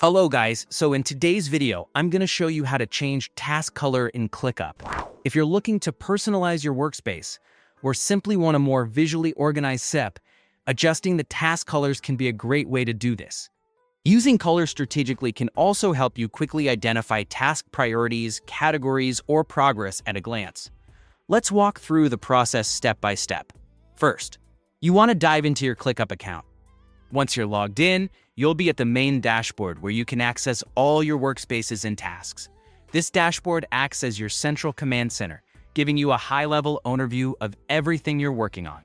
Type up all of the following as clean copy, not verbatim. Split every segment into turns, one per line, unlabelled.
Hello guys, so in today's video, I'm going to show you how to change task color in ClickUp. If you're looking to personalize your workspace, or simply want a more visually organized setup, adjusting the task colors can be a great way to do this. Using colors strategically can also help you quickly identify task priorities, categories, or progress at a glance. Let's walk through the process step by step. First, you want to dive into your ClickUp account. Once you're logged in, you'll be at the main dashboard where you can access all your workspaces and tasks. This dashboard acts as your central command center, giving you a high-level overview of everything you're working on.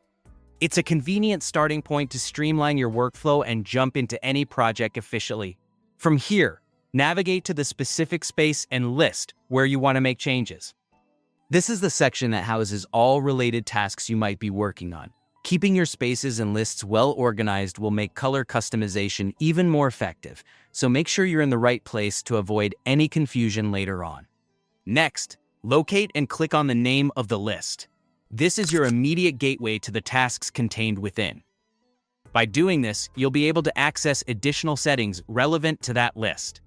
It's a convenient starting point to streamline your workflow and jump into any project efficiently. From here, navigate to the specific space and list where you want to make changes. This is the section that houses all related tasks you might be working on. Keeping your spaces and lists well organized will make color customization even more effective, so make sure you're in the right place to avoid any confusion later on. Next, locate and click on the name of the list. This is your immediate gateway to the tasks contained within. By doing this, you'll be able to access additional settings relevant to that list.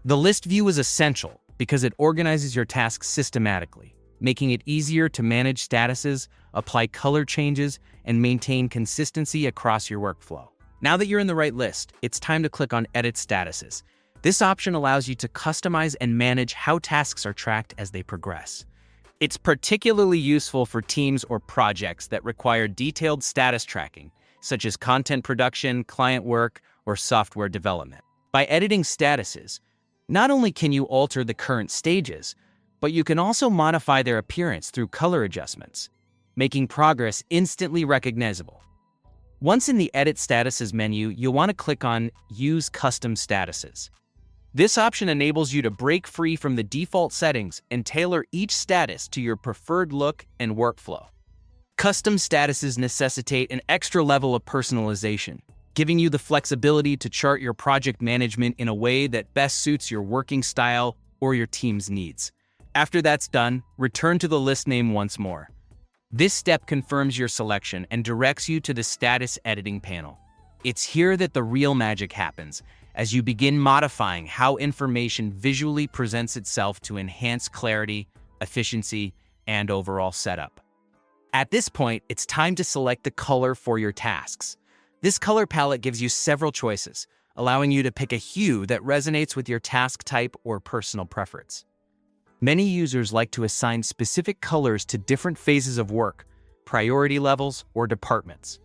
The list view is essential because it organizes your tasks systematically, making it easier to manage statuses, apply color changes, and maintain consistency across your workflow. Now that you're in the right list, it's time to click on Edit Statuses. This option allows you to customize and manage how tasks are tracked as they progress. It's particularly useful for teams or projects that require detailed status tracking, such as content production, client work, or software development. By editing statuses, not only can you alter the current stages, but you can also modify their appearance through color adjustments, making progress instantly recognizable. Once in the Edit Statuses menu, you'll want to click on Use Custom Statuses. This option enables you to break free from the default settings and tailor each status to your preferred look and workflow. Custom statuses necessitate an extra level of personalization, giving you the flexibility to chart your project management in a way that best suits your working style or your team's needs. After that's done, return to the list name once more. This step confirms your selection and directs you to the status editing panel. It's here that the real magic happens, as you begin modifying how information visually presents itself to enhance clarity, efficiency, and overall setup. At this point, it's time to select the color for your tasks. This color palette gives you several choices, allowing you to pick a hue that resonates with your task type or personal preference. Many users like to assign specific colors to different phases of work, priority levels, or departments.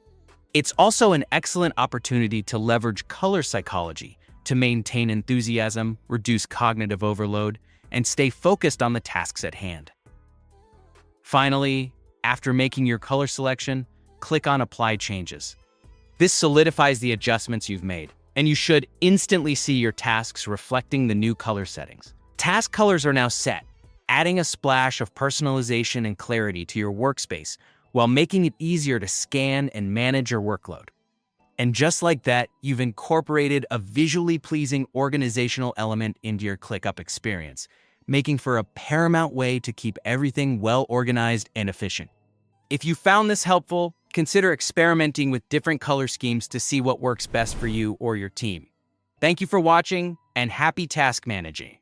It's also an excellent opportunity to leverage color psychology to maintain enthusiasm, reduce cognitive overload, and stay focused on the tasks at hand. Finally, after making your color selection, click on Apply Changes. This solidifies the adjustments you've made, and you should instantly see your tasks reflecting the new color settings. Task colors are now set, adding a splash of personalization and clarity to your workspace while making it easier to scan and manage your workload. And just like that, you've incorporated a visually pleasing organizational element into your ClickUp experience, making for a paramount way to keep everything well organized and efficient. If you found this helpful, consider experimenting with different color schemes to see what works best for you or your team. Thank you for watching, and happy task managing.